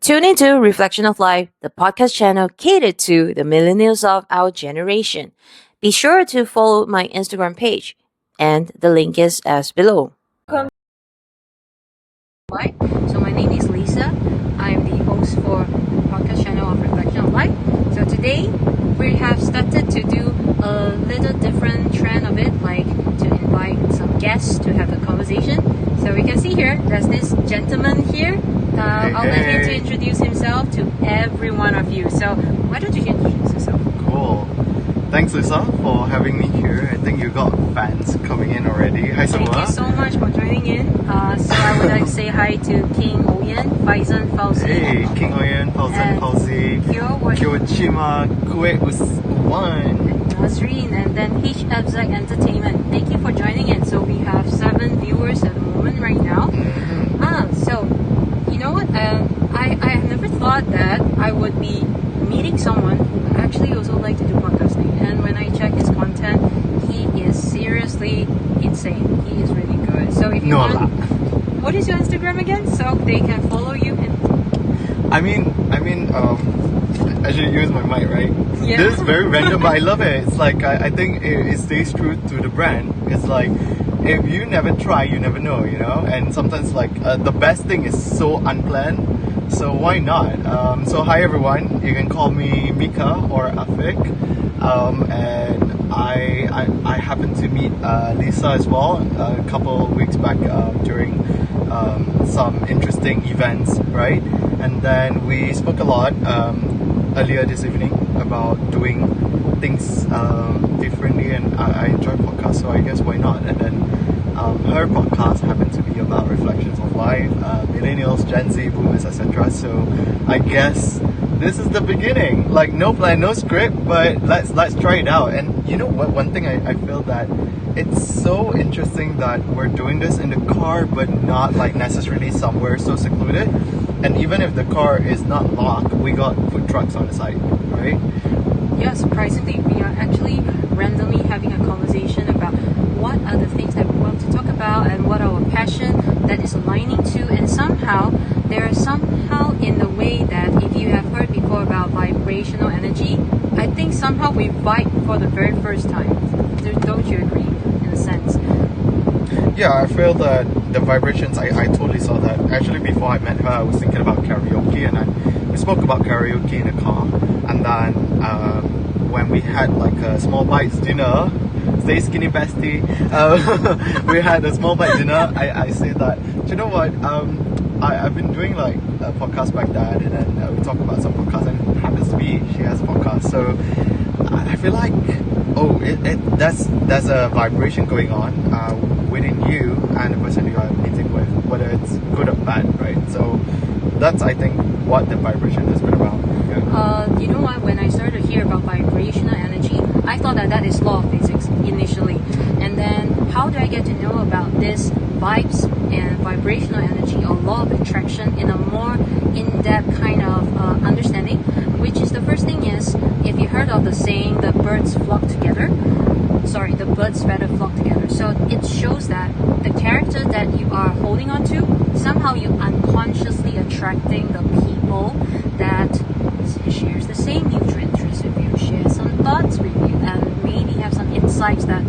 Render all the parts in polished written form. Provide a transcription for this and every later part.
Tune into Reflection of Life, the podcast channel catered to the millennials of our generation. Be sure to follow my Instagram page, and the link is as below. Welcome. So my name is Lisa. I'm the host for the podcast channel of Reflection of Life. So today we have started to do a little different trend of it, like to invite some guests to have a conversation. So we can see here, there's this gentleman here. I'll let him to introduce himself to every one of you. So why don't you introduce yourself? Cool. Thanks, Lisa, for having me here. I think you got fans coming in already. Hi, Thank semua. you so much for joining in. So I would like to say hi to King Oyen, Faizan Fauzi. Hey, King Oyen, Fauzan Fauzi, Kyo Chima, Kue Uswan. Nazreen, and then H Abzak Entertainment. Thank you for joining in. So we have 7 viewers at the moment right now. So you know what? I have never thought that I would be meeting someone who actually also like to do podcasting. And when I check his content, he is seriously insane. He is really good. So if you want, what is your Instagram again? So they can follow you. I should use my mic, right? Yeah. This is very random, but I love it. It's like, I think it stays true to the brand. It's like, if you never try, you never know, you know? And sometimes, like, the best thing is so unplanned, so why not? So hi everyone, you can call me Mika or Afik. And I happened to meet Lisa as well a couple of weeks back during some interesting events, right? And then we spoke a lot earlier this evening about doing things differently, and I enjoy podcasts, so I guess why not? And then her podcast happened to be about reflections of life, millennials, Gen Z, boomers, etc. So I guess this is the beginning. Like, no plan, no script, but let's try it out. And you know what? One thing I feel that it's so interesting that we're doing this in the car, but not like necessarily somewhere so secluded. And even if the car is not locked, we got food trucks on the side, right? Yeah, surprisingly, we are actually randomly having a conversation about what are the things that we want to talk about and what our passion that is aligning to. And somehow, there are somehow in the way that if you have heard before about vibrational energy, I think somehow we vibe for the very first time. Don't you agree, in a sense? Yeah, I feel that the vibrations, I totally saw that. Actually, before I met her, I was thinking about karaoke, and we spoke about karaoke in the car. And then when we had like a small bites dinner, stay skinny bestie, we had a small bite dinner. I said that, do you know what, I've been doing like a podcast back then, and then we talk about some podcasts, and it happens to be she has a podcast. So I feel like, there's a vibration going on within you and the person you are meeting with, whether it's good or bad, right? So that's, I think, what the vibration has been about. Yeah. You know what? When I started to hear about vibrational energy, I thought that is law of physics initially. And then how do I get to know about this vibes and vibrational energy or law of attraction in a more in-depth kind of understanding? Which is the first thing is, if you heard of the saying, the birds better flock together. So it shows that the character that you are holding on to, somehow you unconsciously attracting the people that shares the same mutual interests with you, share some thoughts with you, and maybe have some insights that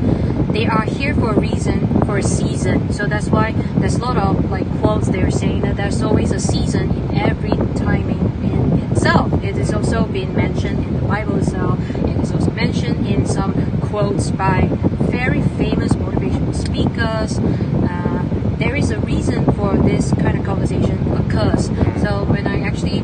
they are here for a reason, for a season. So that's why there's a lot of like quotes they're saying that there's always a season in every timing in itself. It is also been mentioned in the Bible itself. It is also mentioned in some quotes by very famous motivational speakers. There is a reason for this kind of conversation occurs. So when I actually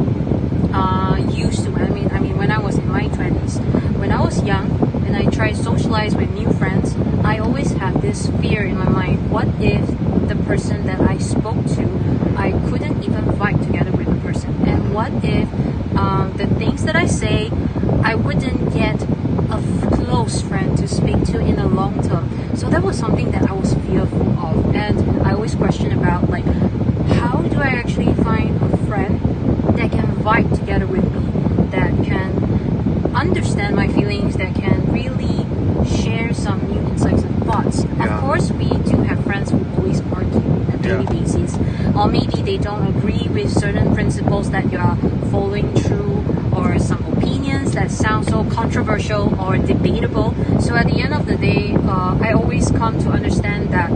when I was in my 20s, when I was young, and I tried to socialize with new friends, I always had this fear in my mind. What if the person that I spoke to, I couldn't even vibe together with the person? And what if the things that I say, I wouldn't get a close friend to speak to in the long term? So that was something that I was fearful of. And I always question about, like, how do I actually find a friend that can vibe together with me, that can understand my feelings, that can really share some new insights and thoughts. Yeah. Of course, we do have friends who always argue on a daily basis. certain principles that you are following through, or some opinions that sound so controversial or debatable. So at the end of the day, I always come to understand that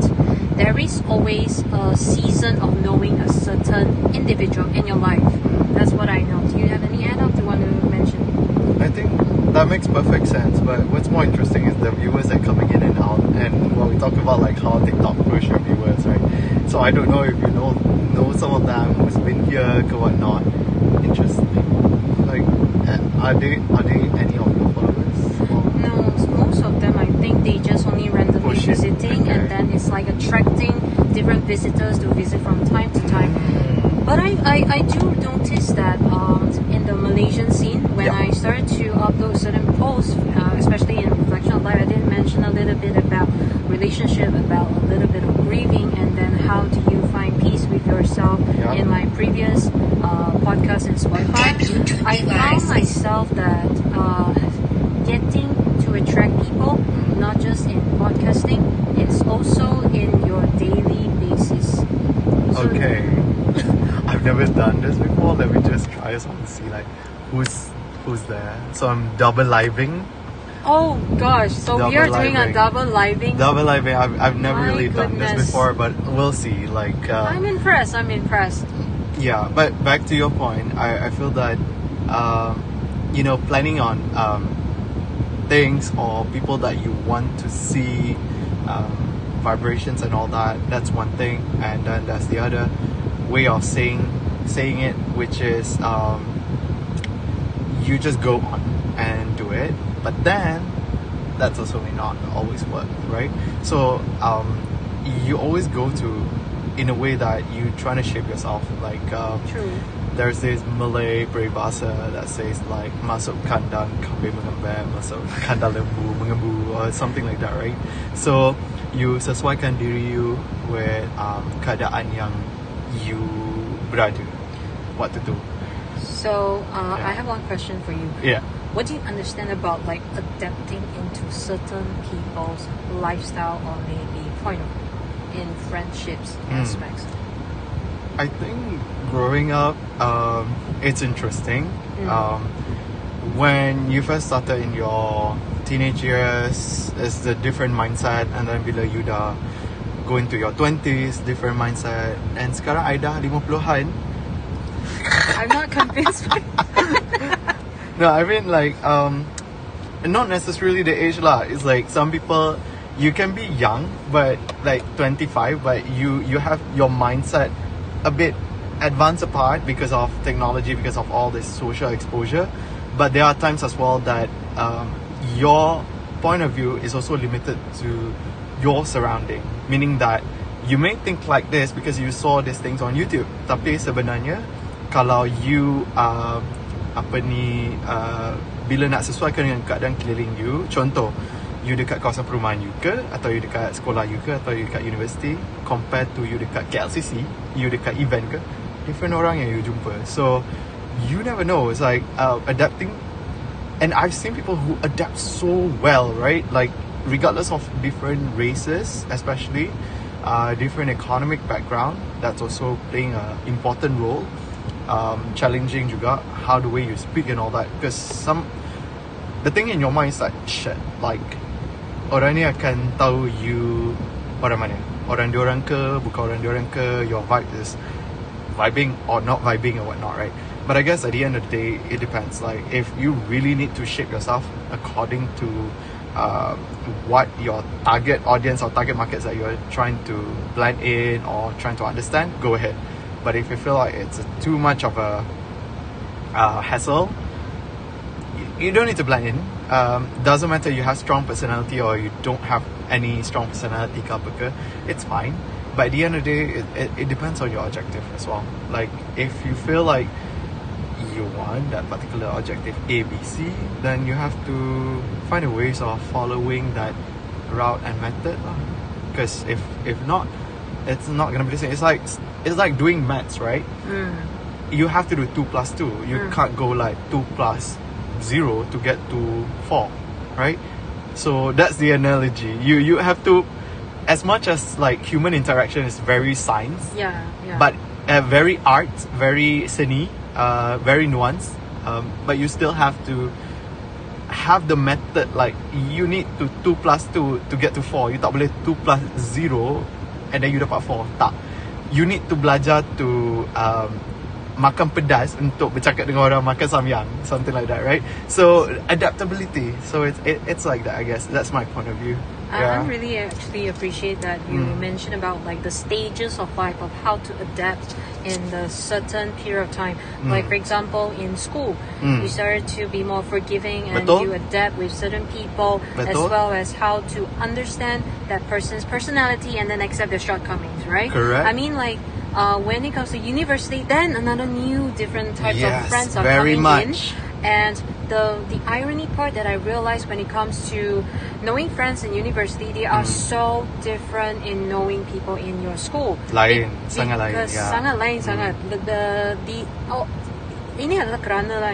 there is always a season of knowing a certain individual in your life. That's what I know. Do you have any add-up you want to mention? I think that makes perfect sense, but what's more interesting is the viewers that are coming in and out, and when we talk about like how TikTok push your viewers, right? So I don't know if you know some of them who's been here or whatnot. Interesting. Like, are they any of your followers? Or? No, most of them I think they just only randomly visiting, okay. and then it's like attracting different visitors to visit from time to time. But I do notice that in the Malaysian scene, when I started to upload certain posts, especially in Reflection of Life, I did mention a little bit about relationship, about a little bit of grieving, and then how do you find peace with yourself. In my previous podcast in Spotify, I found myself that getting to attract people, not just in podcasting, it's also in your daily basis. So okay. I've never done this before. Let me just try. I just want to see like who's there. So I'm double living. Oh gosh! So we are doing a double living. Double living. I've never My really done this goodness. before, but we'll see. Like I'm impressed. yeah, but back to your point, I feel that planning on things or people that you want to see, vibrations and all that, that's one thing, and then that's the other way of saying it, which is you just go on and do it, but then that's also may not always work, right? So you always go to in a way that you trying to shape yourself, like True. there's this Malay peribahasa that says like masuk kandang kambing mengembang, masuk kandang lembu mengembu, or something like that, right? So you sesuaikan diri you with keadaan yang you berada, what to do. So I have one question for you. Yeah. What do you understand about like adapting into certain people's lifestyle or maybe point of view in friendships aspects? I think growing up, it's interesting. When you first started in your teenage years, it's a different mindset, and then bila you dah go into your 20s, different mindset, and sekarang I dah 50-an. I'm not convinced. No, I mean like not necessarily the age lah. It's like some people, you can be young but like 25, but you have your mindset a bit advanced apart because of technology, because of all this social exposure. But there are times as well that your point of view is also limited to your surrounding, meaning that you may think like this because you saw these things on YouTube, tapi sebenarnya kalau you bila nak sesuaikan dengan keadaan keliling you, contoh you dekat kawasan perumahan you ke, atau you dekat sekolah you ke, atau you dekat university, compared to you dekat KLCC, you dekat event ke, different orang yang you jumpa. So you never know. It's like adapting, and I've seen people who adapt so well, right? Like regardless of different races, especially different economic background, that's also playing an important role. Challenging juga how the way you speak and all that, because the thing in your mind is like shit, like orang ni akan tahu you orang mana, orang diorang ke, bukan orang diorang ke, your vibe is vibing or not vibing or whatnot, right? But I guess at the end of the day, it depends. Like if you really need to shape yourself according to what your target audience or target markets that you're trying to blend in or trying to understand, go ahead. But if you feel like it's too much of a hassle, you don't need to blend in. Doesn't matter you have strong personality or you don't have any strong personality, it's fine. But at the end of the day, it depends on your objective as well. Like if you feel like you want that particular objective A, B, C, then you have to find a ways of following that route and method. Because if not, it's not gonna be the same. It's like doing maths, right? You have to do 2 plus 2. You can't go like 2 plus 0 to get to 4, right? So that's the analogy. You have to, as much as like human interaction is very science, Yeah. but very art, very seni, very nuanced. But you still have to have the method, like you need to 2 plus 2 to get to 4. You tak boleh 2 plus 0 and then you dapat 4. Tak. You need to belajar to makan pedas untuk bercakap dengan orang makan samyang, something like that, right? So adaptability. So it's like that, I guess. That's my point of view. I really actually appreciate that you mentioned about like the stages of life of how to adapt in the certain period of time. Like for example, in school, you started to be more forgiving and Betul. you adapt with certain people, as Betul. well as how to understand that person's personality and then accept their shortcomings, right? Correct. I mean, like when it comes to university, then another new different types of friends are very coming much. in. And the irony part that I realized when it comes to knowing friends in university, they are so different in knowing people in your school. Lain, sangat lain. Because Yeah. sangat lain, sangat. Ini adalah kerana lah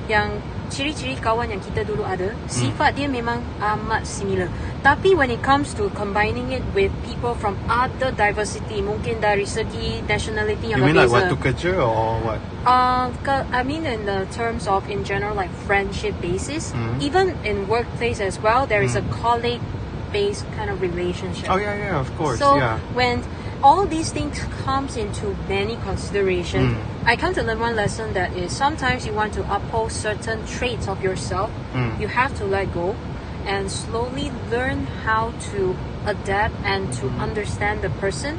yang ciri-ciri kawan yang kita dulu ada, sifat dia memang amat similar. Tapi when it comes to combining it with people from other diversity, mungkin dari segi nationality yang You mean like berbeza. waktu kerja or what? I mean in the terms of in general like friendship basis, even in workplace as well, there is a colleague based kind of relationship. Oh yeah, of course. So yeah. when all these things comes into many consideration, I come to learn one lesson that is sometimes you want to uphold certain traits of yourself, you have to let go and slowly learn how to adapt and to understand the person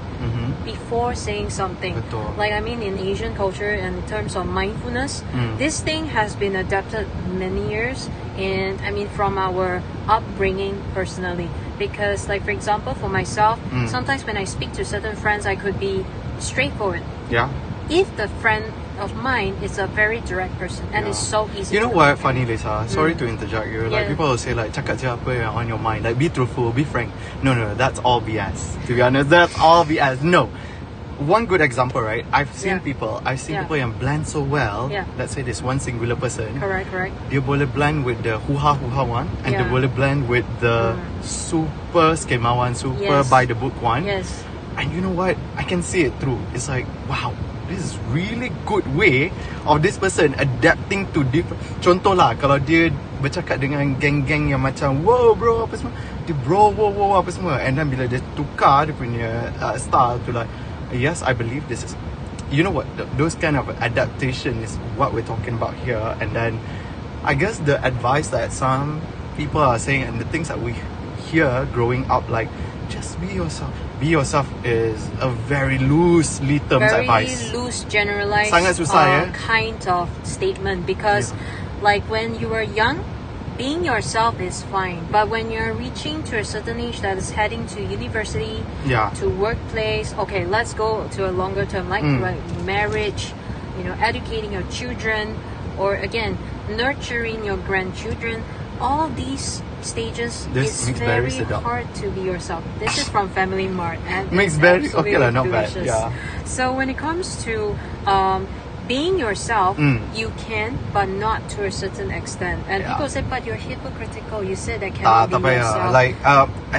before saying something. Betul. Like I mean in Asian culture and in terms of mindfulness, this thing has been adapted many years, and I mean from our upbringing personally. Because like for example for myself, sometimes when I speak to certain friends, I could be straightforward. Yeah. If the friend of mine is a very direct person and it's so easy. You know to what? understand. Funny, Lisa. Sorry to interject you. Like Yeah. people will say like cakap je apa yang on your mind. Like be truthful, be frank. No, that's all BS. To be honest, that's all BS. No. One good example, right? I've seen people Yeah. yang blend so well. Yeah. Let's say this one singular person. Correct. Dia boleh blend with the hoo-ha one, and dia Yeah. boleh blend with the super skemawan, super Yes. by the book one. Yes. And you know what? I can see it through. It's like, wow, this is really good way of this person adapting to different. Contoh lah, kalau dia bercakap dengan geng-geng yang macam, wow bro, apa semua. Dia bro, wow, apa semua. And then bila dia tukar dia punya style to like, yes, I believe this is, you know what, those kind of adaptation is what we're talking about here. And then I guess the advice that some people are saying and the things that we hear growing up, like just be yourself. Be yourself is a very loosely terms Very advice. loose, generalized Sangat susah, kind of statement. Because like when you were young, being yourself is fine. But when you're reaching to a certain age that is heading to university, Yeah. to workplace, okay, let's go to a longer term like marriage, educating your children, or again, nurturing your grandchildren. All these stages This is makes very very sedap. hard to be yourself. This is from Family Mart, and Makes it's very- okay absolutely lah, not bad, delicious. yeah. So when it comes to being yourself, you can, but not to a certain extent. And Yeah. people say, but you're hypocritical. You said that cannot Tak be payah. yourself. Like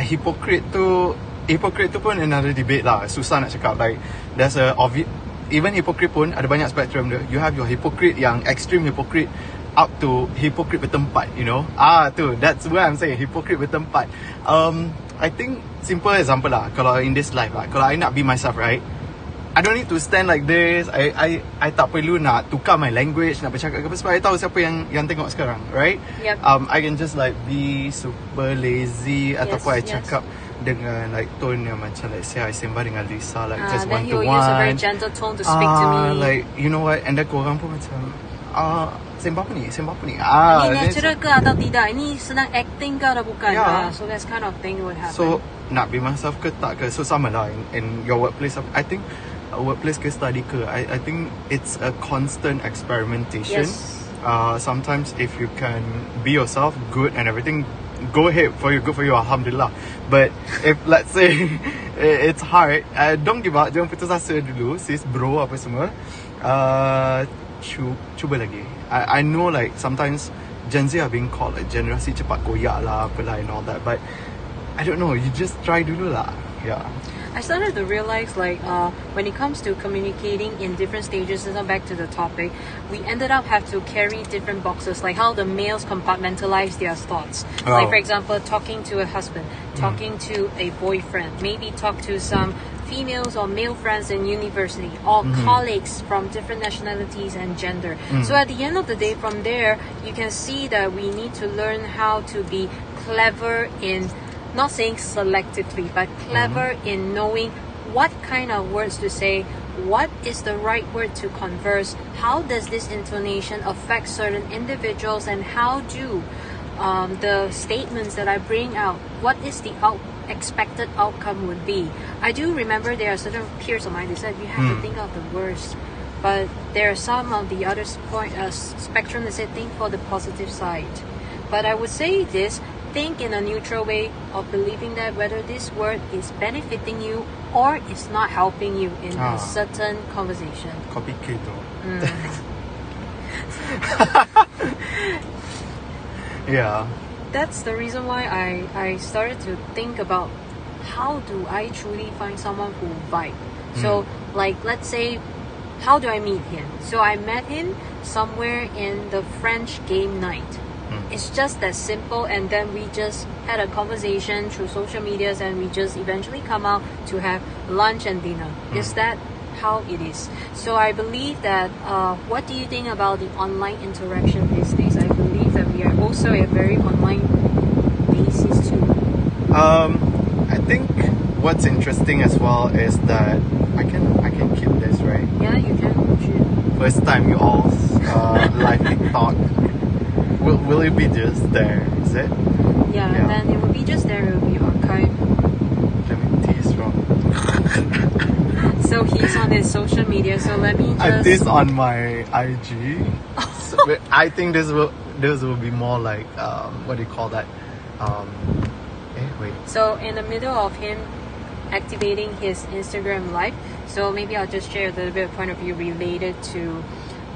hypocrite tu pun another debate lah. Susah nak cakap. Like there's a even hypocrite pun ada banyak spectrum dia. You have your hypocrite yang extreme hypocrite up to hypocrite bertempat, that's what I'm saying, hypocrite bertempat. I think simple example lah, kalau in this life lah, kalau I nak be myself, right, I don't need to stand like this. I tak perlu nak tukar my language, nak bercakap ke apa, sebab I tahu siapa yang tengok sekarang, right? Yep. I can just like be super lazy ataupun I cakap dengan like tone yang macam like say I sembah dengan Lisa, like just then one you to will use a very one. gentle tone to speak to me. Like you know what, and then korang pun macam sembah apa ni? Ini then- natural ke atau tidak? Ini sedang acting ke atau bukan? Yeah. So that's kind of thing would happen. So nak be myself ke tak ke? So sama lah in your workplace. I think workplace ke study ke, I think it's a constant experimentation. Yes. Sometimes if you can be yourself, good and everything, go ahead for you, good for you, alhamdulillah. But if let's say it's hard, don't give up, jangan putus asa dulu, sis bro apa semua. Cuba lagi. I know like sometimes Gen Z are being called like generasi cepat koyak lah, apalah and all that, but I don't know, you just try dulu lah. Yeah. I started to realize when it comes to communicating in different stages, and back to the topic, we ended up have to carry different boxes, like how the males compartmentalize their thoughts. Oh. Like for example, talking to a husband, talking to a boyfriend, maybe talk to some females or male friends in university, or colleagues from different nationalities and gender. So at the end of the day, from there, you can see that we need to learn how to be clever in, not saying selectively, but clever in knowing what kind of words to say, what is the right word to converse, how does this intonation affect certain individuals, and how do the statements that I bring out, what is the expected outcome would be. I do remember there are certain peers of mine, they said you have to think of the worst, but there are some of the other spectrum that say think for the positive side. But I would say this, think in a neutral way of believing that whether this word is benefiting you or it's not helping you in a certain conversation. Complicated. Yeah. That's the reason why I started to think about how do I truly find someone who vibe. So like, let's say, how do I meet him? So I met him somewhere in the French game night. It's just that simple, and then we just had a conversation through social medias, and we just eventually come out to have lunch and dinner. Is that how it is? So I believe that what do you think about the online interaction these days? I believe that we are also a very online basis too. I think what's interesting as well is that I can keep this, right? Yeah, you can. Sure. First time you all live TikTok. Will it be just there? Is it? Yeah, and then it will be just there. It will be archived. Let me tease wrong. So he's on his social media. So let me just. I this on my IG. So, I think this will be more like what do you call that? Wait. So in the middle of him activating his Instagram live, so maybe I'll just share a little bit of point of view related to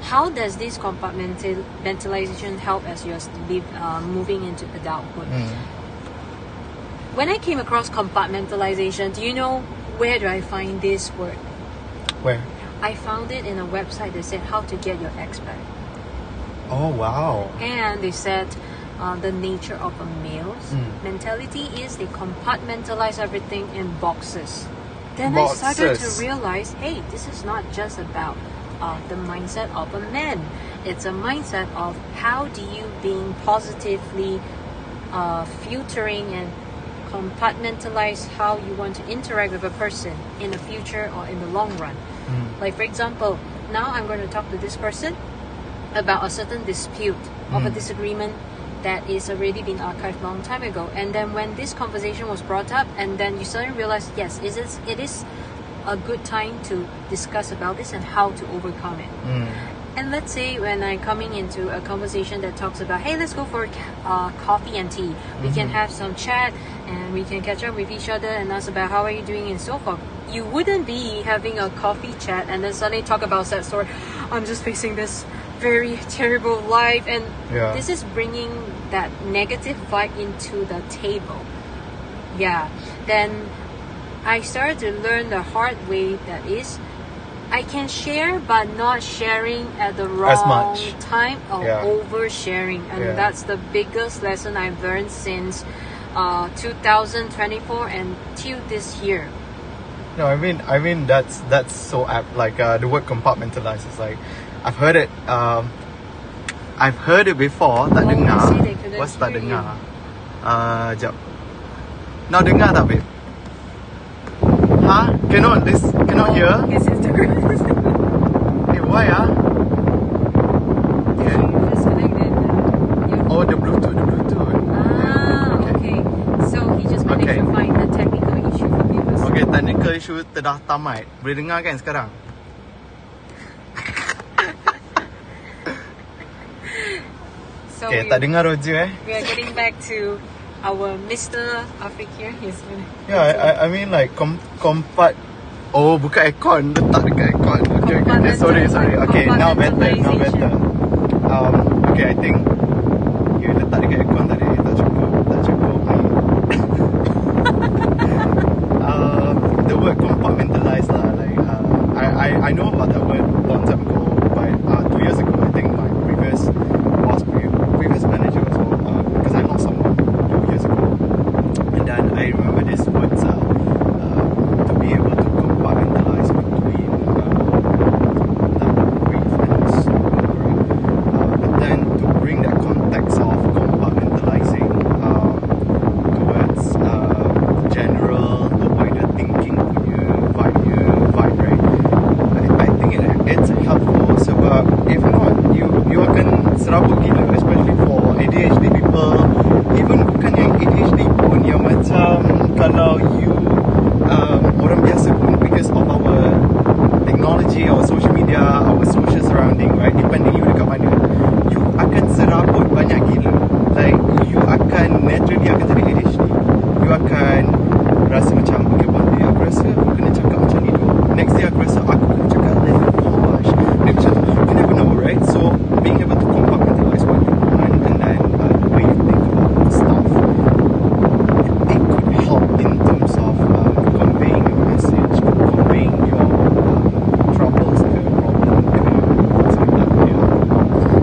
how does this compartmentalization help as you're moving into adulthood. When I came across compartmentalization, do you know where do I find this word? Where? I found it in a website that said how to get your ex back. Oh wow. And they said the nature of a male's mentality is they compartmentalize everything in boxes. Then I started to realize, hey, this is not just about the mindset of a man. It's a mindset of how do you being positively filtering and compartmentalize how you want to interact with a person in the future or in the long run. Like for example, now I'm going to talk to this person about a certain dispute of a disagreement that is already been archived long time ago, and then when this conversation was brought up, and then you suddenly realize, yes, it is a good time to discuss about this and how to overcome it. And let's say when I'm coming into a conversation that talks about, hey, let's go for coffee and tea. We can have some chat and we can catch up with each other and ask about how are you doing and so forth. You wouldn't be having a coffee chat and then suddenly talk about that story. I'm just facing this very terrible life, and this is bringing that negative vibe into the table. Yeah. Then I started to learn the hard way, that is, I can share but not sharing at the wrong time or oversharing, and that's the biggest lesson I've learned since 2024 and till this year. No, I mean that's so apt. Like the word compartmentalize is like I've heard it before. Tak dengar. What's tak dengar? Jap. Now dengar tak, babe? Huh? Cannot hear? His Instagram. Hey, why Oh, the Bluetooth. Okay. So he just managed to find the technical issue for viewers. Okay, technical issue telah tamat. Boleh dengar kan sekarang? So tak dengar Roger we are getting back to our Mr. Afrik here. I mean like compat. Oh, buka aircon, letak dekat aircon. Okay, sorry. Okay, now better. Okay, I think you letak dekat aircon tadi tak cukup. The word serabut gila, especially for ADHD people. Even bukan yang ADHD pun, yang macam kalau you orang biasa pun, because of our technology, our social media, our social surrounding, right, depending you dekat mana, you akan serabut banyak gila. Like you akan naturally akan jadi ADHD. You akan rasa macam, okay, one day aku rasa aku kena cakap macam ni dulu, next day aku rasa aku kena cakap less harsh, then macam tu, you never know, right? So being able to compartmentalize what you want, and then the way you think about stuff, it could help in terms of conveying your message, conveying your troubles, problem, something like that, yeah.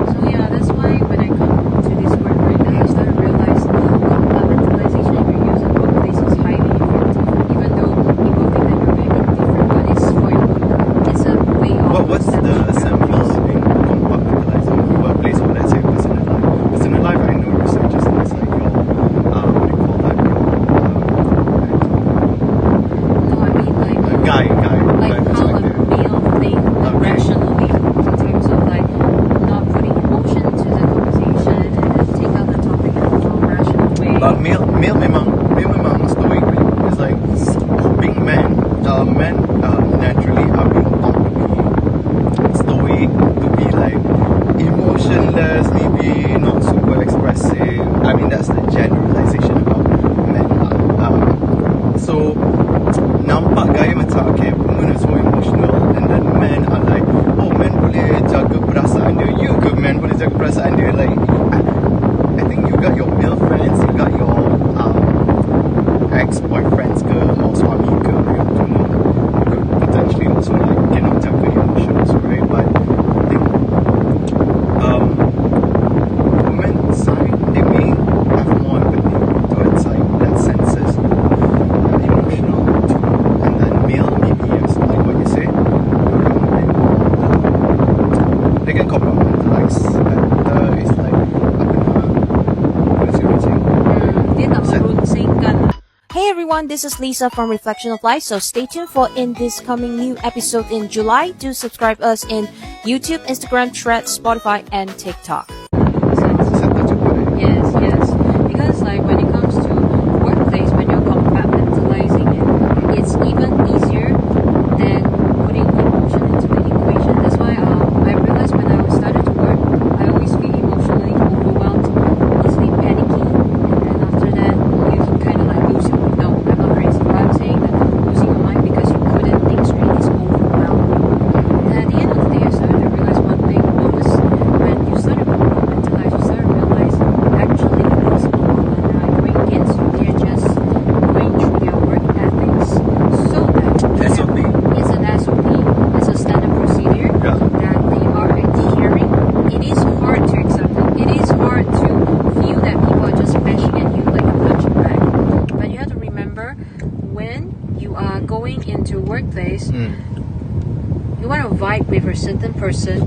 So yeah, that's why when I come to this work, right, then I started to realize compartmentalization if you use in workplace is highly effective. Even though people think that you're very different, but it's for your good. It's a way of What's the sample in compartmentalizing workplace, or let's say personal life? Personal life, I know research is things like your, what do you call that? No, I mean like Guy how a perspective. male think rationally in terms of like not putting emotion into the conversation and then take out the topic in a more rational way. But male memang stoic. It's like being men naturally are being taught to be stoic, to be like emotionless, maybe not super expressive. I mean, that's the generalization about men lah. So nampak gaya macam, okay, women are so emotional, and then men are like, oh, men boleh jaga perasaan dia. You ke men boleh jaga perasaan dia? Like, I think you got your male friends, you got your ex-boyfriends ke, or suami ke, yang tu you could potentially also like cannot jaga emotions, right? But I think women side, they may have more empathy towards like that senses emotional too, and then male maybe, yes, like what you say, they can compartmentalize better. It's like Dia tak merunsingkan. Hey everyone, this is Lisa from Reflection of Life. So stay tuned for in this coming new episode in July. Do subscribe us in YouTube, Instagram, Threads, Spotify, and TikTok. Yes. Because like when it comes to workplace, when you're compartmentalizing it, it's even easier than putting emotion into the equation. That's why I realized when I started to work, I always feel emotionally overwhelmed, easily panicky, and then after that you kind of like lose your mind. No, I'm not crazy, but I'm saying that losing your mind because you couldn't think straight is overwhelming. And at the end of the day, I started to realize one thing. Notice when you started to compartmentalize, you started to realize actually these people when I bring kids, they're just going through their work ethics so that SOP. it's an SOP, it's a standard procedure Yeah. that they are adhering. It is hard to accept it. It is hard to feel that people are just bashing at you like a punching bag. But you have to remember when you are going into workplace, you want to vibe with a certain person,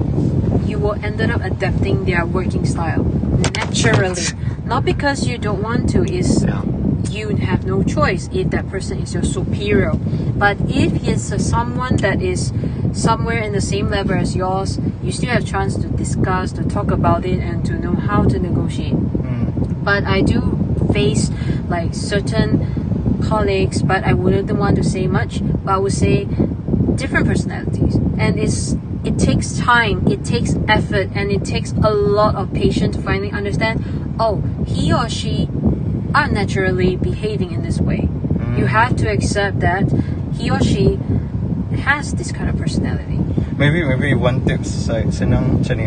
you will end up adapting their working style naturally. Not because you don't want to, is Yeah. you have no choice if that person is your superior. But if he's someone that is somewhere in the same level as yours, you still have chance to discuss, to talk about it, and to know how to negotiate. But I do face like certain colleagues, but I wouldn't want to say much, but I would say different personalities, and it takes time, it takes effort, and it takes a lot of patience to finally understand, oh, he or she are naturally behaving in this way. You have to accept that he or she has this kind of personality. Maybe one tips like senang macam ni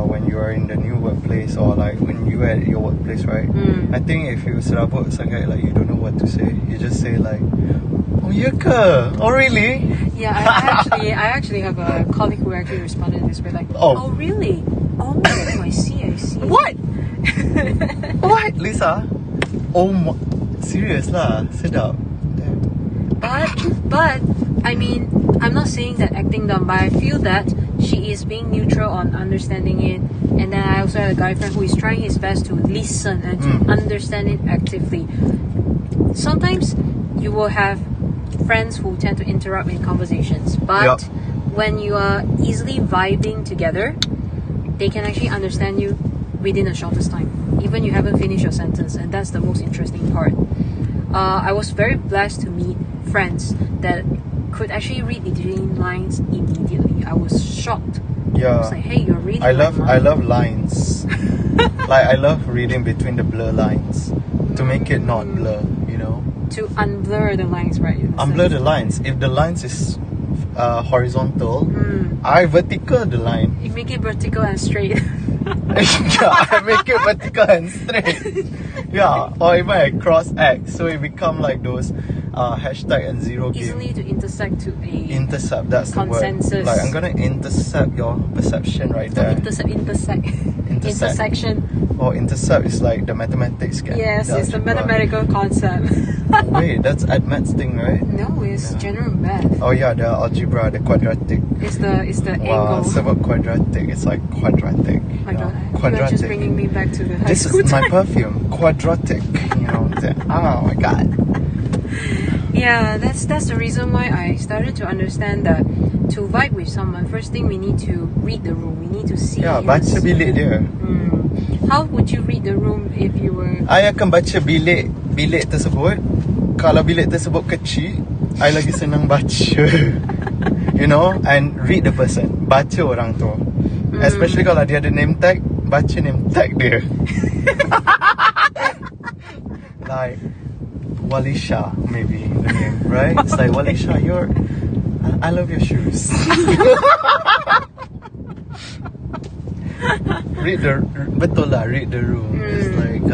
when you are in the new workplace, or like when you are at your workplace, right? I think if you serabut sangat, like you don't know what to say, you just say like, oh ya ke? Oh really? Yeah, I actually have a colleague who actually responded in this way, like, oh really? Oh, I see. What? What, Lisa? Oh, serious lah, sedap. But I mean, I'm not saying that acting dumb, but I feel that she is being neutral on understanding it. And then I also had a guy friend who is trying his best to listen and to understand it actively. Sometimes you will have friends who tend to interrupt in conversations, but when you are easily vibing together, they can actually understand you within the shortest time, even you haven't finished your sentence, and that's the most interesting part. I was very blessed to meet friends that could actually read between lines immediately. I was shocked. Yeah. I was like, hey, you're reading. I love lines. Like I love reading between the blur lines to make it not blur, you know. To unblur the lines, right? Unblur the lines. If the lines is horizontal, I vertical the line. You make it vertical and straight. Yeah, I make it vertical and straight. Yeah, or even I cross X, so it become like those hashtag and zero game. Easily to intersect to a Intercept, that's consensus. the word. Like I'm gonna intercept your perception right there. Intersection. Or intercept is like the mathematics. Yes, it's the mathematical concept. Wait, that's AdMath's thing, right? No, it's general math. Oh yeah, the algebra, the quadratic. It's the Wow, angle. it's about quadratic. It's like quadratic. You're just bringing me back to the high This school is my time. perfume, quadratic. You know, oh my god. Yeah, that's the reason why I started to understand that to vibe with someone, first thing we need to read the room. We need to see. Ya, baca bilik dia. How would you read the room if you were? I akan baca bilik tersebut. Kalau bilik tersebut kecil, I lagi senang baca. You know, and read the person. Baca orang tu. Especially kalau dia ada name tag, baca name tag dia. Like Walisha, maybe the name, right? It's like Walisha, I love your shoes. Betul lah, read the room. It's like,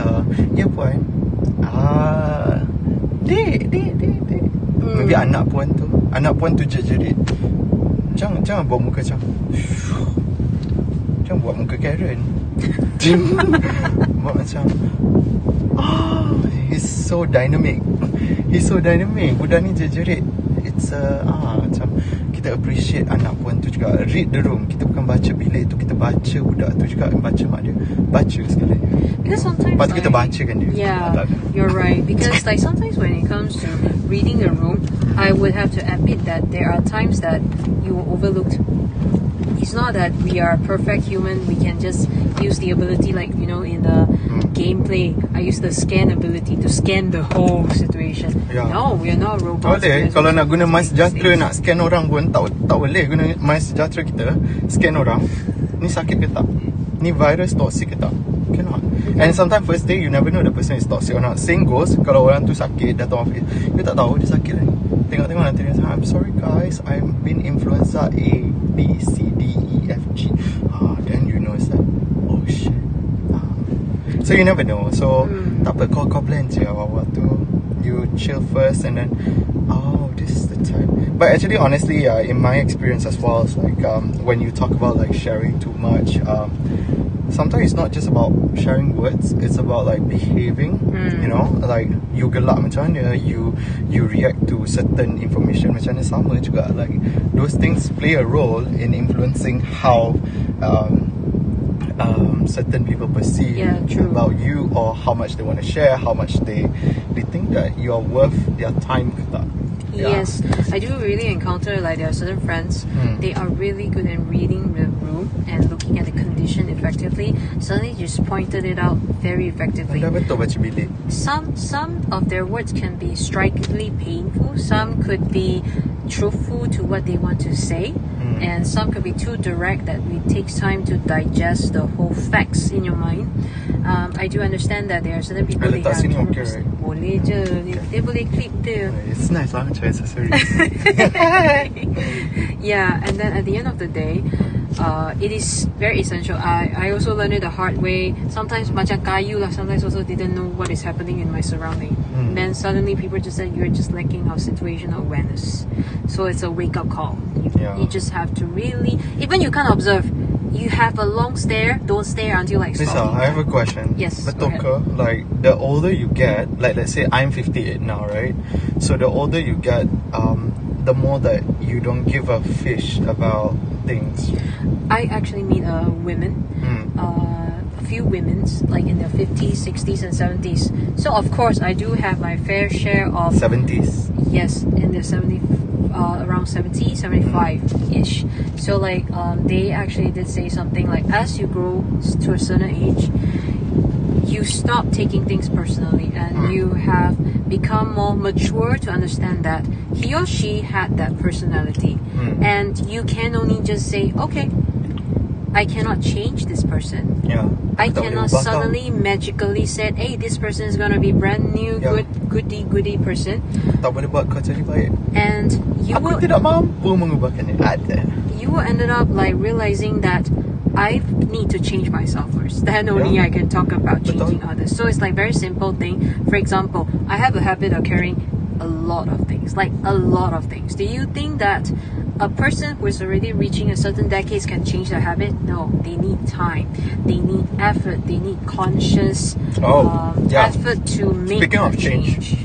ya puan, dek. Maybe anak puan tu jerit. Jangan buat muka macam, jangan buat muka Karen. Buat macam, he's so dynamic. Budak ni jerit. It's macam kita appreciate anak puan tu juga. Read the room. Kita bukan baca bilik tu, kita baca budak tu juga. Baca mak dia. Baca sekali. Because sometimes lepas tu kita bacakan dia. Yeah, you're right. Because like sometimes when it comes to reading the room, I would have to admit that there are times that you were overlooked. It's not that we are perfect human. We can just use the ability, like you know, in the gameplay, I use the scan ability to scan the whole situation. Yeah. No, we are not robots. Boleh. Kalau nak guna My Sejahtera nak scan orang pun tak boleh guna My Sejahtera kita scan orang. Ni sakit ke tak? Ni virus toxic ke tak? Cannot. And sometimes first day you never know the person is toxic or not. Same goes kalau orang tu sakit datang office, you tak tahu dia sakit lagi. Tengok nanti dia I'm sorry guys, I've been influenza A, B, C, D, E, F, G. Then you know it's like, oh shit. So you never know. So tak apa, kau blend je awal tu. You chill first and then this is the time. But actually honestly, in my experience as well, it's like when you talk about like sharing too much, sometimes it's not just about sharing words, it's about like behaving. You know, like you gelak macam mana, you react to certain information macam mana, sama juga. Like those things play a role in influencing how certain people perceive about you, or how much they want to share, how much they think that you are worth their time. Yes, I do really encounter like there are certain friends, they are really good at reading the room and looking at the condition effectively. Suddenly just pointed it out very effectively. Anda betul baca bilik. Some of their words can be strikingly painful, some could be truthful to what they want to say, and some could be too direct that it takes time to digest the whole facts in your mind. I do understand that there are certain people letak sini okay, right? Boleh je, dia boleh clip dia. It's nice lah macam accessories. Yeah, and then at the end of the day, it is very essential. I also learned it the hard way. Sometimes macam kayu lah, sometimes also didn't know what is happening in my surrounding. And then suddenly people just said you're just lacking of situational awareness. So it's a wake up call. You just have to really, even you can't observe, you have a long stare, don't stare until like Lisa, I have a question. Yes, betul ke? Like the older you get, like let's say I'm 58 now, right? So the older you get, the more that you don't give a fish about things. I actually meet women, a few women's like in their 50s, 60s and 70s. So of course I do have my fair share of 70s. Yes, in their 70s. around 70, 75-ish. So like they actually did say something like, as you grow to a certain age, you stop taking things personally, and you have become more mature to understand that he or she had that personality, and you can only just say, okay, I cannot change this person. Yeah. I cannot suddenly magically say, hey, this person is gonna be brand new, goody person. Tak boleh buat kau jadi baik. And you Aku tidak mampu mengubahkannya. Ada. You will ended up like realizing that I need to change myself first. Then only I can talk about changing others. So it's like very simple thing. For example, I have a habit of carrying a lot of things. Like a lot of things. Do you think that a person who is already reaching a certain decades can change their habit? No, they need time, they need effort, they need conscious effort to make. Speaking of change,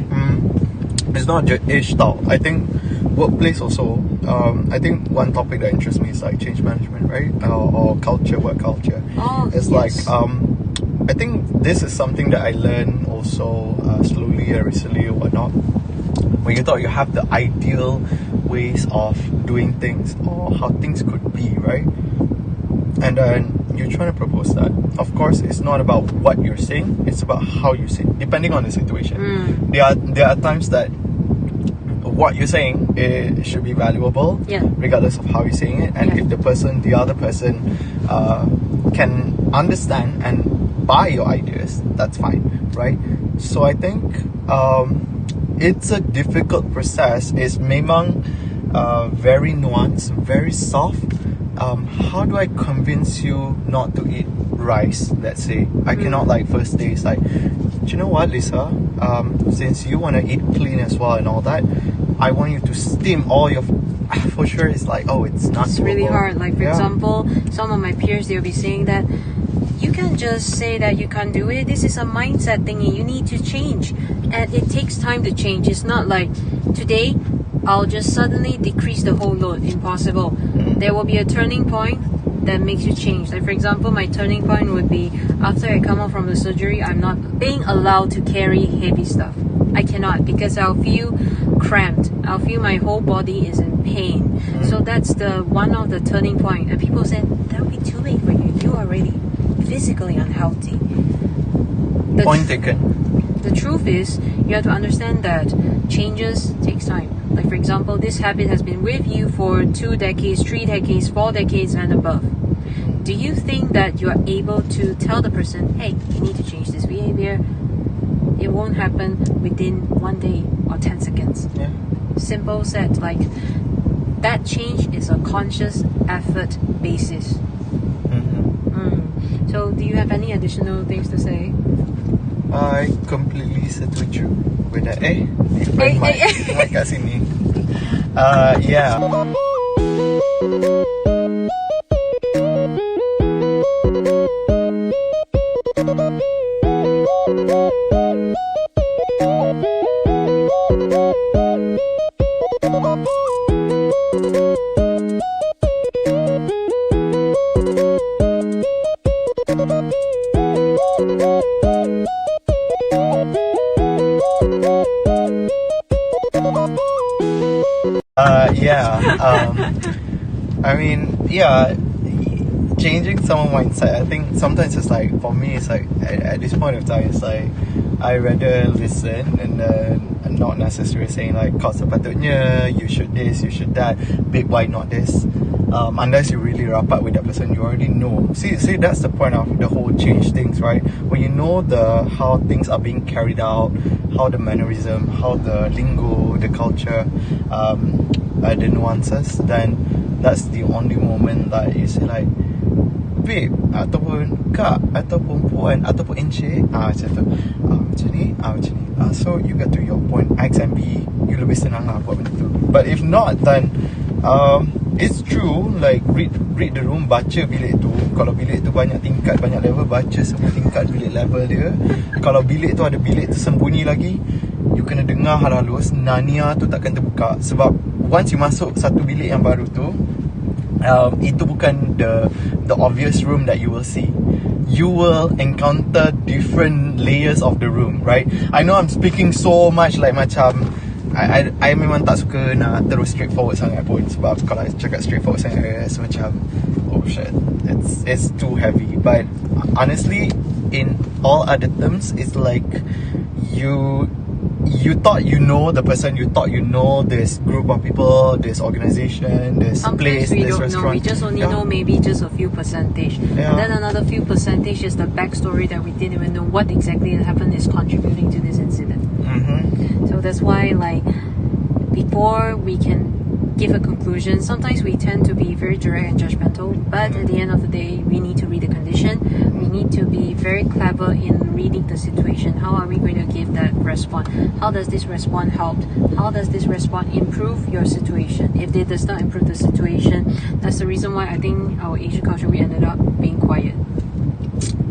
it's not just age tau. I think workplace also. I think one topic that interests me is like change management, right? Or culture, work culture. It's like I think this is something that I learned also slowly or recently or whatnot. When you thought you have the ideal ways of doing things or how things could be, right? And then you're trying to propose that. Of course, it's not about what you're saying; it's about how you say it, depending on the situation. There are times that what you're saying it should be valuable, regardless of how you're saying it, and if the other person can understand and buy your ideas, that's fine, right? So I think it's a difficult process. It's memang very nuanced, very soft. How do I convince you not to eat rice, let's say? I cannot like first day it's like, do you know what, Lisa? Since you want to eat clean as well and all that, I want you to steam all your... For sure it's like, oh, it's not It's really hard. Like for example, some of my peers, they'll be saying that you can't just say that you can't do it. This is a mindset thingy. You need to change. And it takes time to change. It's not like today I'll just suddenly decrease the whole load. Impossible. There will be a turning point that makes you change. Like for example, my turning point would be after I come out from the surgery, I'm not being allowed to carry heavy stuff. I cannot, because I'll feel cramped. I'll feel my whole body is in pain. So that's the one of the turning point. And people said that'll be too late for you. You are already physically unhealthy. Point taken. The truth is, you have to understand that changes takes time. Like for example, this habit has been with you for 2 decades, 3 decades, 4 decades and above. Do you think that you are able to tell the person, hey, you need to change this behavior? It won't happen within 1 day or 10 seconds. Simple said, like that change is a conscious effort basis. So do you have any additional things to say? I completely setuju with that. Mic kat sini. Yeah. I mean, changing someone's mindset. I think sometimes it's like, for me, it's like at this point of time, it's like I rather listen and not necessarily saying like, kau sepatutnya, you should this, you should that, babe, why not this? Unless you really rapat with that person, you already know. See, that's the point of the whole change things, right? When you know how things are being carried out, how the mannerism, how the lingo, the culture, the nuances, then that's the only moment that you say like, babe, ataupun kak, ataupun puan, ataupun encik, macam tu, macam ni, macam ni. So you get to your point X and B, you lebih senang lah buat benda tu. But if not, then it's true, like read the room, baca bilik tu. Kalau bilik tu banyak tingkat, banyak level, baca semua tingkat bilik level dia. Kalau bilik tu ada bilik tersembunyi lagi, you kena dengar halus, Narnia tu takkan terbuka. Sebab once you masuk satu bilik yang baru tu, itu bukan the obvious room that you will see. You will encounter different layers of the room, right? I know I'm speaking so much like macam I memang tak suka nak terus straightforward sangat pun. Sebab kalau cakap straightforward sangat, rasa macam oh shit, it's too heavy. But honestly, in all other terms, it's like you thought you know the person, you thought you know this group of people, this organization, this Sometimes place, we this don't restaurant. know. We just only know maybe just a few percentage, and then another few percentage is the backstory that we didn't even know what exactly happened is contributing to this incident. So that's why, like, before we can give a conclusion, sometimes we tend to be very direct and judgmental, but at the end of the day, we need to read the condition. We need to be very clever in reading the situation. How are we going to give that response? How does this response help? How does this response improve your situation? If it does not improve the situation, that's the reason why I think our Asian culture, we ended up being quiet.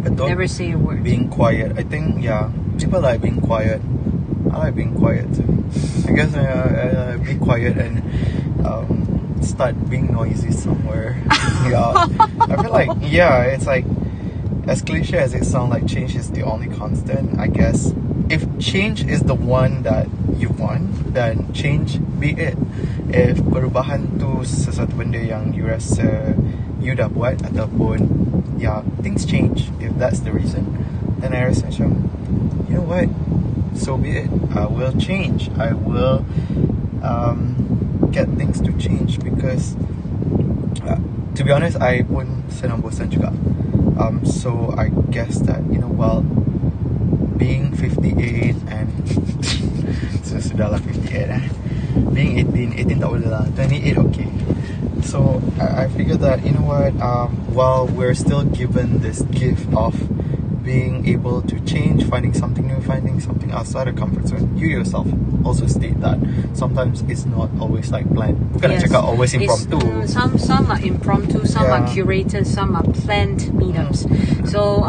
Betul. Never say a word. Being quiet. I think, people like being quiet. I like being quiet too. I guess be quiet and start being noisy somewhere. I feel like, it's like, as cliche as it sounds, like change is the only constant. I guess if change is the one that you want, then change be it. If perubahan tu sesuatu benda yang you rasa you dah buat, ataupun things change, if that's the reason, then I rasa macam, you know what, so be it. I will change. I will get things to change, because to be honest, I pun senang bosan juga. So I guess that, being 58 and so sudahlah 58 being 18 tak boleh lah, 28 okay. So I figured that, while we're still given this gift of being able to change, finding something new, finding something outside of comfort zone, you yourself also state that sometimes it's not always like planned. Bukan nak cakap always impromptu. Some are impromptu, some are curated, some are planned meetups. So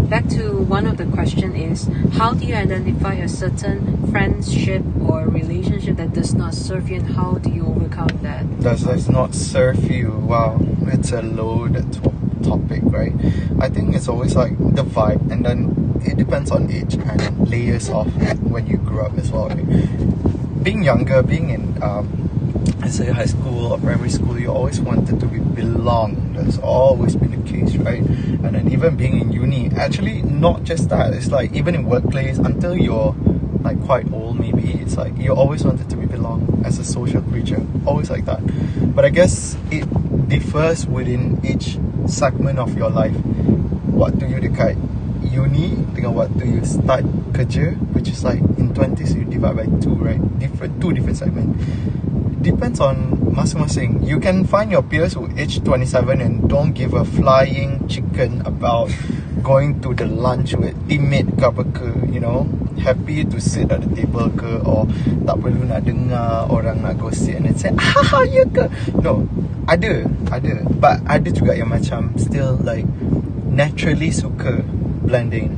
back to one of the question is, how do you identify a certain friendship or relationship that does not serve you, and how do you overcome that? Does not serve you? Wow, it's a loaded topic, right? I think it's always like the vibe, and then it depends on age and layers of when you grew up as well, right? Being younger, being in let's say high school or primary school, you always wanted to belong. That's always been the case, right? And then even being in uni, actually not just that, it's like even in workplace, until you're like quite old maybe, it's like you always wanted to belong as a social creature, always like that. But I guess it differs within each segment of your life. Waktu you dekat uni dengan waktu you start kerja, which is like in 20s you divide by 2, right? Two different segments. Depends on masing-masing. You can find your peers who age 27 and don't give a flying chicken about going to the lunch with teammate ke apa ke, happy to sit at the table ke, or tak perlu nak dengar orang nak gossip and then say ya ke. No, ada, but ada juga yang macam still like naturally suka blending,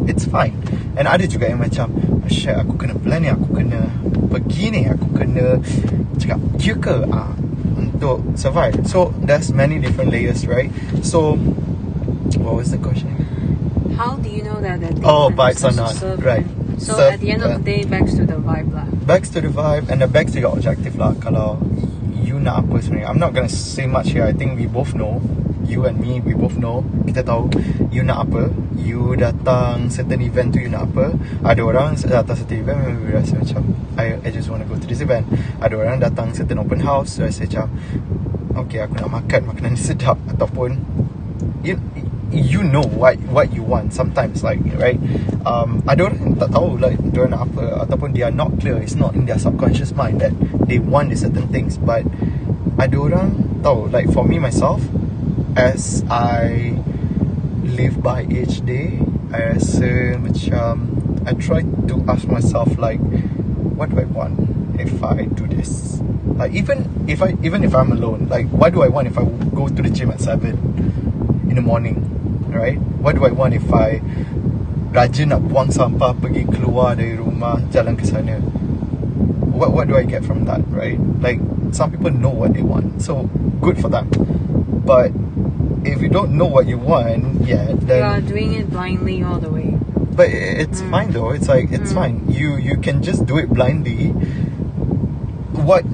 it's fine. And ada juga yang macam, shit, aku kena blend ni, aku kena pergi ni, aku kena cakap ya ke untuk survive. So there's many different layers, right? So what was the question? How do you know that the vibes are not right? So at the end of the day, back to the vibe lah. Back to the vibe, and then back to your objective lah. Kalau you nak apa sebenarnya, I'm not gonna say much here. I think we both know, you and me, we both know, kita tahu you nak apa. You datang certain event tu, you nak apa. Ada orang datang certain event memang rasa macam I just want to go to this event. Ada orang datang certain open house, rasa macam okay, aku nak makan makanan ni sedap. Ataupun you know what you want sometimes, like, right? Ada orang tak tahu like dia nak apa, ataupun they are not clear, it's not in their subconscious mind that they want the certain things. But ada orang tahu, like for me myself, as I live by each day, I rasa macam I try to ask myself like, what do I want if I do this? Like even if I'm alone, like what do I want if I go to the gym at 7 in the morning, right? What do I want if I rajin nak buang sampah, pergi keluar dari rumah, jalan ke sana? What do I get from that, right? Like some people know what they want, so good for them. But if you don't know what you want yet, then you are doing it blindly all the way. but it's fine though. It's like it's fine. You can just do it blindly. What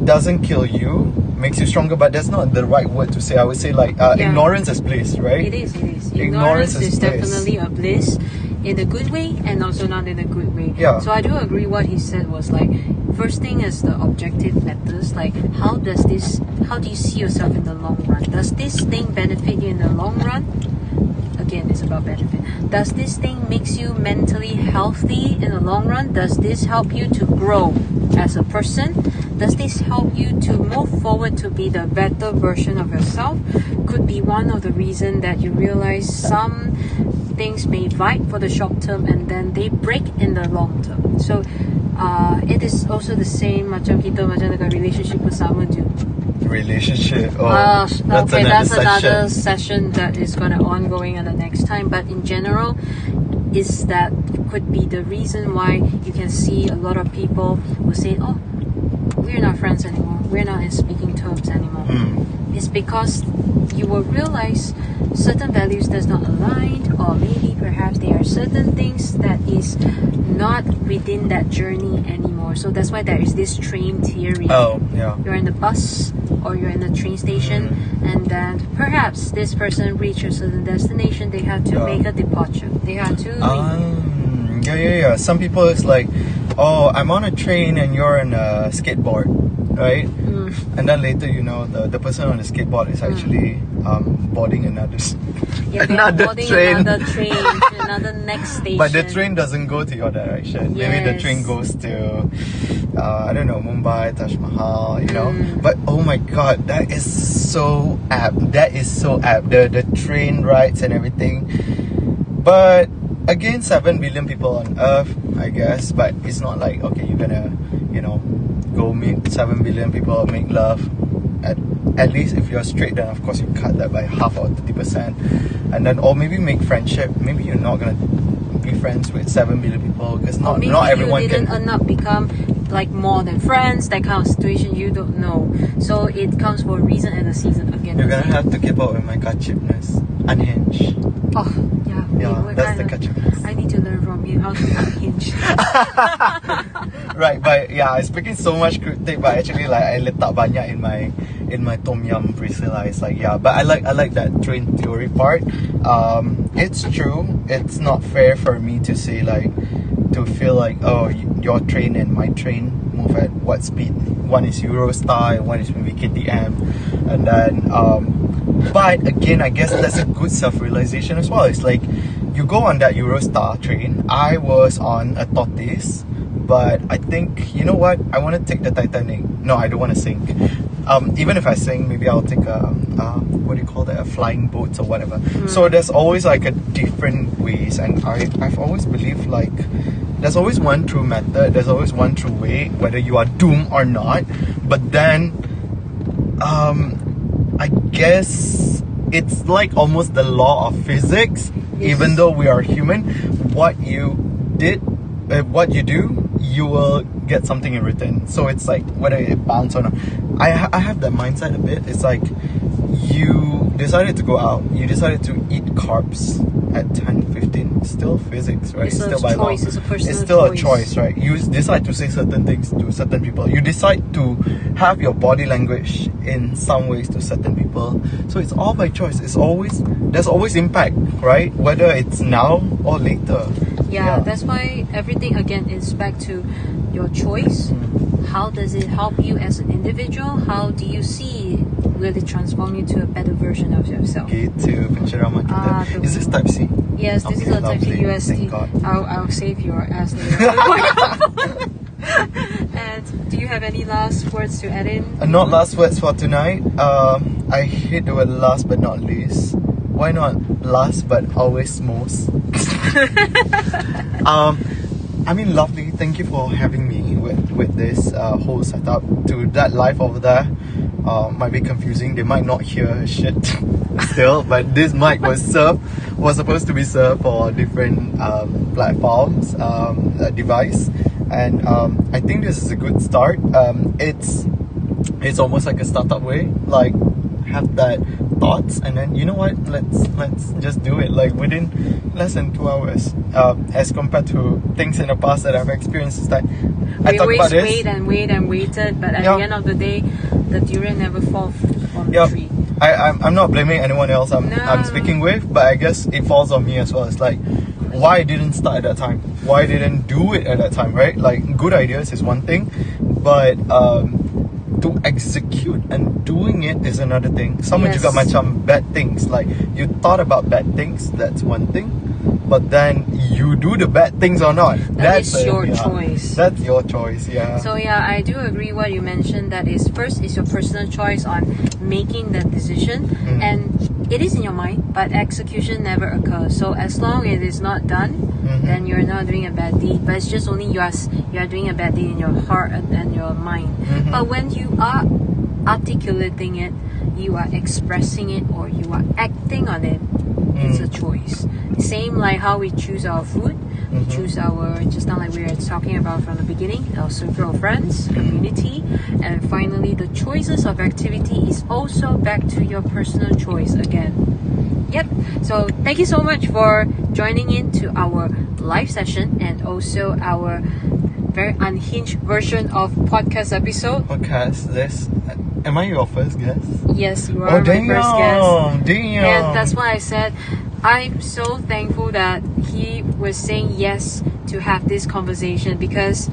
doesn't kill you makes you stronger, but that's not the right word to say. I would say like ignorance is bliss, right? It is. Ignorance is definitely a bliss, in a good way and also not in a good way. Yeah. So I do agree what he said was like, first thing is the objective matters. Like, how do you see yourself in the long run? Does this thing benefit you in the long run? Again, it's about benefit. Does this thing makes you mentally healthy in the long run? Does this help you to grow as a person? Does this help you to move forward to be the better version of yourself? Could be one of the reason that you realize some things may vibe for the short term and then they break in the long term. So it is also the same macam dekat relationship bersama je. Relationship. That's another session that is going to ongoing at the next time. But in general, is that could be the reason why you can see a lot of people who say, "Oh, we're not friends anymore. We're not in speaking terms anymore." It's because you will realize certain values does not align, or maybe perhaps there are certain things that is not within that journey anymore. So that's why there is this train theory. Oh, yeah. You're in the bus or you're in the train station, and then perhaps this person reach a certain destination. They have to make a departure. They have to leave. Yeah. Some people it's like, oh, I'm on a train and you're on a skateboard, right? And then later, you know, the person on the skateboard is actually boarding another train. Another train to another next station. But the train doesn't go to your direction. Yes. Maybe the train goes to, I don't know, Mumbai, Taj Mahal, you know. But oh my god, that is so apt. The train rides and everything. But again, 7 billion people on Earth, I guess. But it's not like, okay, you're gonna, you know, go meet 7 billion people, make love. At least if you're straight, then of course you cut that by half or 30%. And then, or maybe make friendship. Maybe you're not gonna be friends with 7 billion people because not everyone you didn't not become like more than friends. That kind of situation you don't know. So it comes for a reason and a season again. You're gonna have to keep up with my kachipness. Unhinged. Oh yeah. Yeah, that's the kachipness. I need to learn from you how to be unhinged. Right, but yeah, I'm speaking so much cryptic, but actually like I letak banyak in my tom yum bracelet. It's like, yeah, but I like that train theory part. It's true. It's not fair for me to say like, to feel like, oh, your train and my train move at what speed? One is Eurostar and one is maybe KTM, and then but again, I guess that's a good self-realization as well. It's like you go on that Eurostar train. I was on a tortoise, but I think, you know what? I want to take the Titanic. No, I don't want to sink. Even if I sink, maybe I'll take what do you call that? A flying boat or whatever. So there's always like a different ways, and I've always believed like there's always one true method. There's always one true way, whether you are doomed or not. But then, I guess it's like almost the law of physics. Yes. Even though we are human, what you do, you will get something in return. So it's like whether it bounce or not. I have that mindset a bit. It's like you decided to go out, you decided to eat carbs at 10:15. Still physics, right? It's still by law. It's still a choice, right? You decide to say certain things to certain people. You decide to have your body language in some ways to certain people. So it's all by choice. There's always impact, right? Whether it's now or later. Yeah, that's why everything again is back to your choice. How does it help you as an individual? How do you see it really transform you to a better version of yourself? Gitu penceramah kita. Is this type C? Yes, this is a type C USD. I'll save your ass later. And do you have any last words to add in? Not last words for tonight. I hate the word last but not least. Why not last but always most? I mean, lovely. Thank you for having me with this whole setup. To that live over there, might be confusing. They might not hear shit still, but this mic was supposed to be served for different platforms, device, and I think this is a good start. It's almost like a startup way, like have that thoughts, and then you know what? Let's just do it. Like within less than 2 hours, as compared to things in the past that I've experienced. Is that I We talk always about this. wait and wait and waited, but at Yeah. the end of the day, the durian never falls from the Yep. tree. I'm not blaming anyone else I'm No. speaking with, but I guess it falls on me as well. It's like, why didn't start at that time? Why didn't do it at that time, right? Like, good ideas is one thing, but to execute and doing it is another thing. Sama Yes. juga macam bad things. Like, you thought about bad things, that's one thing. But then you do the bad things or not. That is That's your choice. That's your choice, yeah. So yeah, I do agree what you mentioned. That is, first is your personal choice on making that decision, and it is in your mind, but execution never occurs. So as long as it is not done, then you're not doing a bad deed. But it's just only you are doing a bad deed in your heart and your mind. But when you are articulating it, you are expressing it, or you are acting on it, it's a choice. Same like how we choose our food, we choose our, just now like we were talking about from the beginning, our circle of friends, community, and finally the choices of activity is also back to your personal choice again. Yep. So thank you so much for joining in to our live session and also our very unhinged version of podcast episode. Podcast this. Am I your first guest? Yes, you are my first guest. Damn. And that's why I said I'm so thankful that he was saying yes to have this conversation, because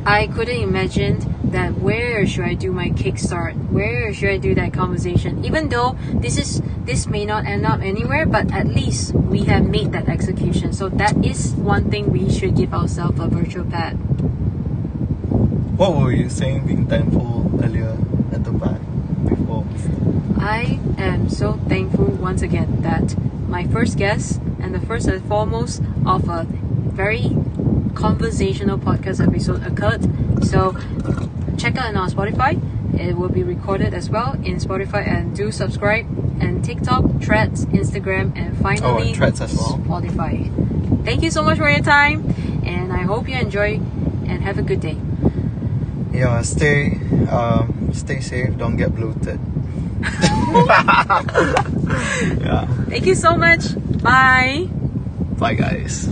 I couldn't imagine that where should I do my kickstart, where should I do that conversation, even though this may not end up anywhere, but at least we have made that execution. So that is one thing we should give ourselves a virtual pat. What were you saying, being thankful earlier at the back before? I am so thankful once again that my first guest and the first and foremost of a very conversational podcast episode occurred. So check out on our Spotify. It will be recorded as well in Spotify, and do subscribe, and TikTok, Threads, Instagram, and finally and Threads as well. Spotify. Thank you so much for your time, and I hope you enjoy and have a good day. Yeah, stay safe, don't get bloated. Yeah. Thank you so much. Bye. Bye guys.